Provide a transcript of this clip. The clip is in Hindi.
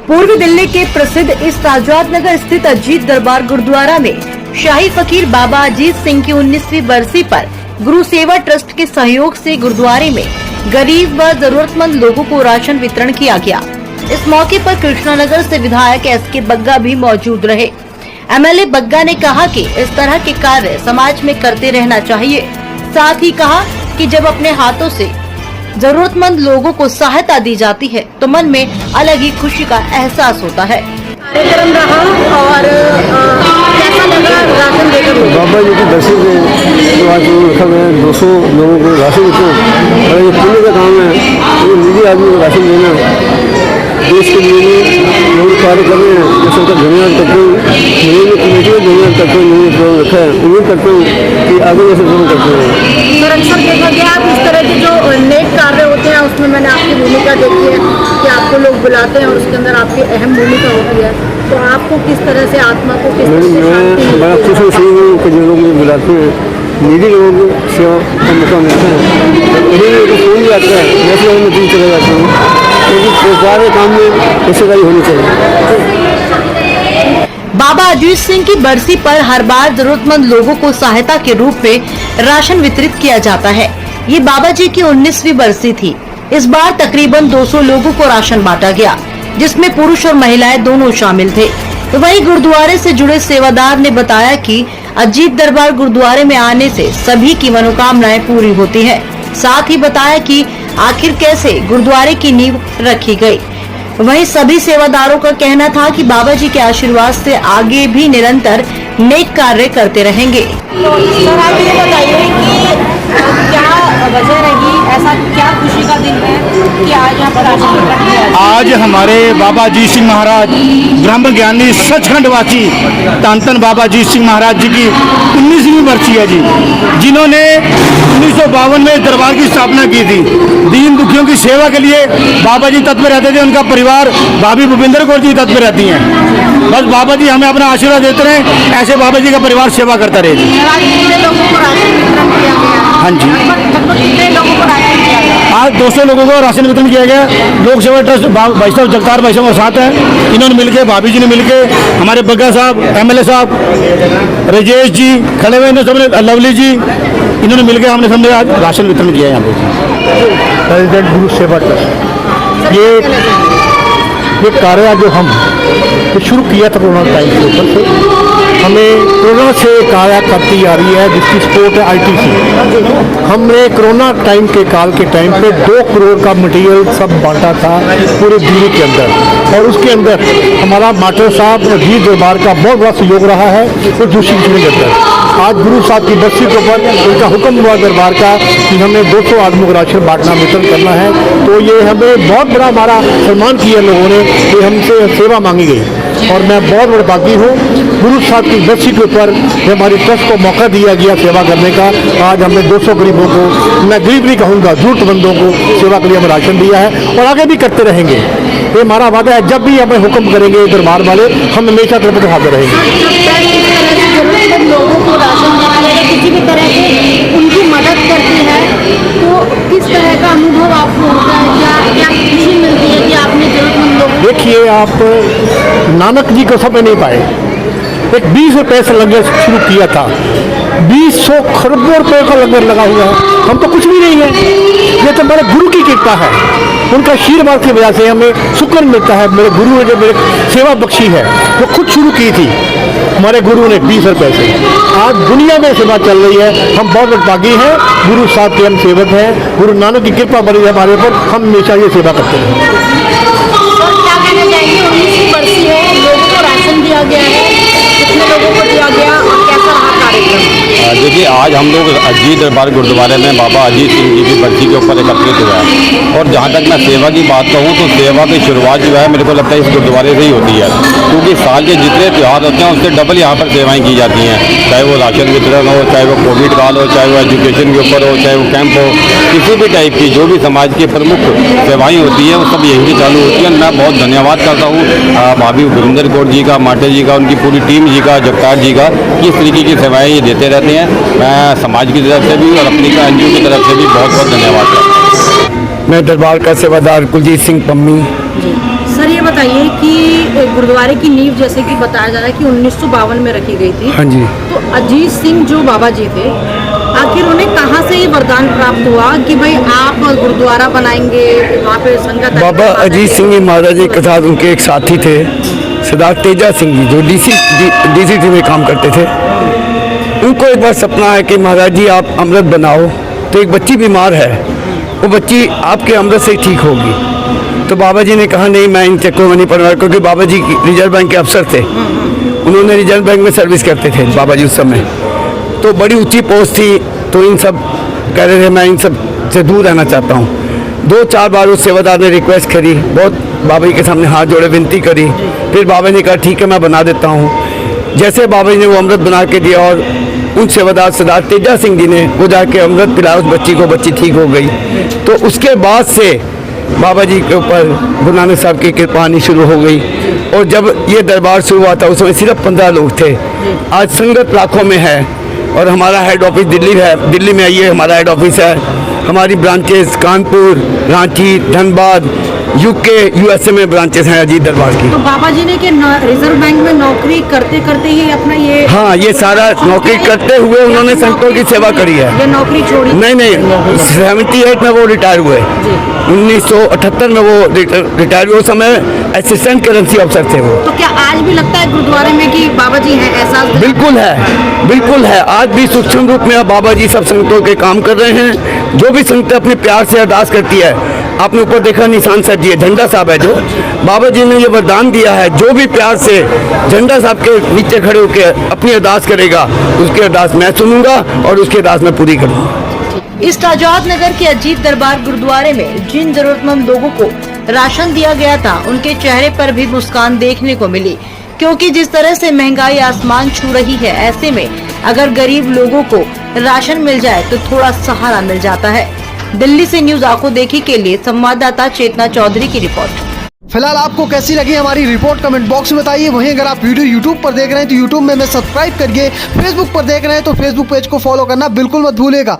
पूर्वी दिल्ली के प्रसिद्ध इस आजाद नगर स्थित अजीत दरबार गुरुद्वारा में शाही फकीर बाबा अजीत सिंह की 19वीं बरसी पर गुरु सेवा ट्रस्ट के सहयोग से गुरुद्वारे में गरीब व जरूरतमंद लोगों को राशन वितरण किया गया। इस मौके पर कृष्णानगर से विधायक एसके बग्गा भी मौजूद रहे। एमएलए बग्गा ने कहा कि इस तरह के कार्य समाज में करते रहना चाहिए। साथ ही कहा कि जब अपने हाथों से जरूरतमंद लोगों को सहायता दी जाती है तो मन में अलग ही खुशी का एहसास होता है। कार्यक्रम रहा और कैसा लगा राशन देकर? बाबा जी की बरसी से जो आज रखा गया 200 लोगों को राशन देते और ये पुण्य का काम है। ये निजी आदमी को राशन देना देश के लिए लोग कार्य कर रहे हैं। मैं सबका धन्यवाद करता हूँ। मैंने कमेटी में धन्यवाद करता हूँ। मैंने प्रोग्राम रखा है, उम्मीद करता हूँ कि आगे ऐसे जरूर करते हैं। सर अक्सर देखा गया आप इस तरह के जो नेक कार्य होते हैं उसमें मैंने आपकी भूमिका देखी है कि आपको लोग बुलाते हैं और उसके अंदर आपकी अहम भूमिका होती है। तो आपको किस तरह से आत्मा को किस तरह से मैं बड़ा खुश हूँ कि जो लोग मुझे बुलाते हैं निजी लोगों को सेवा का मौका मिलता है। कभी भी फोन भी आता है मैं से मैं चला जाता हूँ क्योंकि सरकार के काम में हिस्सेदारी होनी चाहिए। बाबा अजीत सिंह की बरसी पर हर बार जरूरतमंद लोगों को सहायता के रूप में राशन वितरित किया जाता है। ये बाबा जी की 19वीं बरसी थी। इस बार तकरीबन 200 लोगों को राशन बांटा गया, जिसमें पुरुष और महिलाएं दोनों शामिल थे। तो वहीं गुरुद्वारे से जुड़े सेवादार ने बताया कि अजीत दरबार गुरुद्वारे में आने से सभी की मनोकामनाएं पूरी होती है। साथ ही बताया कि आखिर कैसे गुरुद्वारे की नींव रखी गई। वहीं सभी सेवादारों का कहना था कि बाबा जी के आशीर्वाद से आगे भी निरंतर नेक कार्य करते रहेंगे। तो सर आप ये बताइए कि क्या वजह रही, ऐसा क्या खुशी का दिन है कि आज यहाँ पर राशन वितरण किया जाए? आज हमारे बाबा अजीत सिंह महाराज ब्रह्म ज्ञानी सचखंडवासी धन धन बाबा अजीत सिंह महाराज जी की 19वीं बरसी है जी, जिन्होंने 1952 में दरबार की स्थापना की थी। दीन दुखियों की सेवा के लिए बाबा जी तत्पर रहते थे। उनका परिवार भाभी भूपेंद्र कौर जी तत्पर रहती हैं। बस बाबा जी हमें अपना आशीर्वाद देते रहे, ऐसे बाबा जी का परिवार सेवा करता रहे जी। कितने लोगों को राशन वितरण किया गया? हाँ जी, लगभग कितने लोगों को राशन किया गया? आज 200 लोगों को राशन वितरण किया गया। लोक सेवा ट्रस्ट भाई साहब जगतार भाई साहब साथ हैं। इन्होंने मिलकर भाभी जी ने मिलकर हमारे बग्गा साहब एमएलए साहब राजेश जी खड़े हुए, सबने लवली जी, इन्होंने मिलकर हमने सबने आज राशन वितरण किया है यहाँ पे। प्रेसिडेंट गुरु सेवा ट्रस्ट ये कार्य जो हम शुरू किया था कोरोना टाइम के ऊपर से, हमें कोरोना से कार्य करती आ रही है जिसकी सपोर्ट है आईटीसी। हमने कोरोना टाइम के काल के टाइम पे 2 करोड़ का मटेरियल सब बांटा था पूरे दिल्ली के अंदर, और उसके अंदर हमारा मास्टर साहब अजीत दरबार का बहुत बड़ा सहयोग रहा है। और दूसरी चीज़ों के अंदर आज गुरु साहब की बरसी के ऊपर उनका हुक्म हुआ दरबार का कि हमें 200 आदमियों को राशन बांटना वितरण करना है। तो ये हमें बहुत बड़ा हमारा सम्मान किया लोगों ने कि हमसे सेवा मांगी गई, और मैं बहुत बड़ा बाकी हूँ। गुरु साहब की बरसी के ऊपर हमारी ट्रस्ट को मौका दिया गया सेवा करने का। आज हमने 200 गरीबों को, मैं गरीब नहीं कहूँगा, जरूरतमंदों को सेवा के लिए हमें राशन दिया है और आगे भी करते रहेंगे। ये हमारा वादा है, जब भी हमें हुक्म करेंगे दरबार वाले हम हमेशा तरफ से हाजिर रहेंगे। लोगों को राशन देना या किसी भी तरह की उनकी मदद करती है तो किस तरह का अनुभव आपको होता है? क्या खुशी मिलती है कि आपने जरूरतमंद लोगों? देखिए, आप नानक जी को समय नहीं पाए। एक 20 रुपये से लंगर शुरू किया था, 200 खरबों रुपये का लंगर लगा हुआ है। हम तो कुछ भी नहीं है, ये तो मेरे गुरु की कृपा है। उनका आशीर्वाद की वजह से हमें सुकून मिलता है। मेरे गुरु ने जो मेरे सेवा बख्शी है वो खुद शुरू की थी हमारे गुरु ने 20 रुपये से। आज दुनिया में सेवा चल रही है। हम बहुत भागी हैं, गुरु साहब के हम सेवक हैं। गुरु नानक की कृपा बनी है हमारे पर, हम हमेशा ये सेवा करते हैं। क्या कहना चाहेंगे? 19वीं बरसी है, लोगों को राशन दिया गया है, कितने लोगों को दिया गया और कैसा रहा कार्यक्रम? देखिए, आज हम लोग अजीत दरबार गुरुद्वारे में बाबा अजीत सिंह जी की बरसी के ऊपर एकत्रित हुआ है। और जहाँ तक मैं सेवा की बात कहूँ तो सेवा की शुरुआत जो है मेरे को लगता है इस गुरुद्वारे से ही होती है, क्योंकि साल के जितने त्यौहार होते हैं उससे डबल यहाँ पर सेवाएं की जाती हैं। चाहे वो राशन वितरण हो, चाहे वो कोविड काल हो, चाहे वो एजुकेशन के ऊपर हो, चाहे वो कैंप हो, किसी भी टाइप की जो भी समाज की प्रमुख सेवाएँ होती हैं वो सब यहीं से चालू होती है। मैं बहुत धन्यवाद करता हूँ भाभी भूपेंद्र कौर जी का, माटे जी का, उनकी पूरी टीम जी का, जगतार जी का, किस तरीके की सेवाएँ ये देते रहते हैं। मैं समाज की तरफ से भी और अपनी एनजीओ की तरफ से भी बहुत बहुत धन्यवाद करता हूँ। मैं दरबार का सेवादार कुलजीत सिंह पम्मी। सर सर ये बताइए कि गुरुद्वारे की नींव जैसे कि बताया जा रहा है कि 1952 में रखी गई थी। हाँ जी। तो अजीत सिंह जो बाबा जी थे, आखिर उन्हें कहाँ से ये वरदान प्राप्त हुआ कि भाई आप गुरुद्वारा बनाएंगे, वहाँ पे संगत बाबा अजीत सिंह जी महाराज जी के साथ उनके एक साथी थे सरदार तेजा सिंह जी, जो डीसीटी में काम करते थे। उनको एक बार सपना है कि महाराज जी आप अमृत बनाओ, तो एक बच्ची बीमार है, वो बच्ची आपके अमृत से ठीक होगी। तो बाबा जी ने कहा नहीं, मैं इन चक्करों में नहीं पड़ रहा, क्योंकि बाबा जी रिजर्व बैंक के अफसर थे। उन्होंने रिजर्व बैंक में सर्विस करते थे बाबा जी उस समय, तो बड़ी ऊंची पोस्ट थी। तो इन सब कह रहे थे मैं इन सब से दूर रहना चाहता हूँ। 2-4 बार उस सेवादार ने रिक्वेस्ट करी, बहुत बाबा जी के सामने हाथ जोड़े विनती करी। फिर बाबा ने कहा ठीक है मैं बना देता हूँ। जैसे बाबा जी ने वो अमृत बना के दिया और उन सेवादार सरदार तेजा सिंह जी ने वो जाके अमृत पिलाया उस बच्ची को, बच्ची ठीक हो गई। तो उसके बाद से बाबा जी के ऊपर गुरु नानक साहब की कृपा आनी शुरू हो गई। और जब ये दरबार शुरू हुआ था उस समय सिर्फ 15 लोग थे, आज संगत लाखों में है। और हमारा हेड ऑफिस दिल्ली है, दिल्ली में आइए हमारा हेड ऑफिस है। हमारी branches Kanpur, Ranchi, Dhanbad, UK, USA में ब्रांचेस हैं अजीत दरबार की। तो बाबा जी ने रिजर्व बैंक में नौकरी करते करते ही अपना ये हाँ, ये सारा नौकरी करते हुए उन्होंने संतों की सेवा करी है। ये नौकरी छोड़ी? नहीं, 78 में वो रिटायर हुए। 1978 में वो रिटायर हुए। उस समय असिस्टेंट करेंसी ऑफिसर थे वो। तो क्या आज भी लगता है गुरुद्वारे में कि बाबा जी हैं, ऐसा? बिल्कुल है, बिल्कुल है। आज भी सूक्ष्म रूप में बाबा जी सब संगतों के काम कर रहे हैं। जो भी संगत अपने प्यार से अरदास करती है, आपने ऊपर देखा निशान साहब जी है, झंडा साहब है, जो बाबा जी ने ये वरदान दिया है, जो भी प्यार से झंडा साहब के नीचे खड़े होकर अपनी अरदास करेगा, उसकी अरदास मैं सुनूंगा और उसकी अरदास मैं पूरी करूंगा। इस आजाद नगर के अजीत दरबार गुरुद्वारे में जिन जरूरतमंद लोगों को राशन दिया गया था, उनके चेहरे पर भी मुस्कान देखने को मिली, क्योंकि जिस तरह से महंगाई आसमान छू रही है, ऐसे में अगर गरीब लोगों को राशन मिल जाए तो थोड़ा सहारा मिल जाता है। दिल्ली से न्यूज आंखों देखी के लिए संवाददाता चेतना चौधरी की रिपोर्ट। फिलहाल आपको कैसी लगी हमारी रिपोर्ट कमेंट बॉक्स में बताइए। वहीं अगर आप वीडियो यूट्यूब पर देख रहे हैं तो यूट्यूब में हमें सब्सक्राइब करिए, फेसबुक पर देख रहे हैं तो फेसबुक पेज को फॉलो करना बिल्कुल मत भूलिएगा।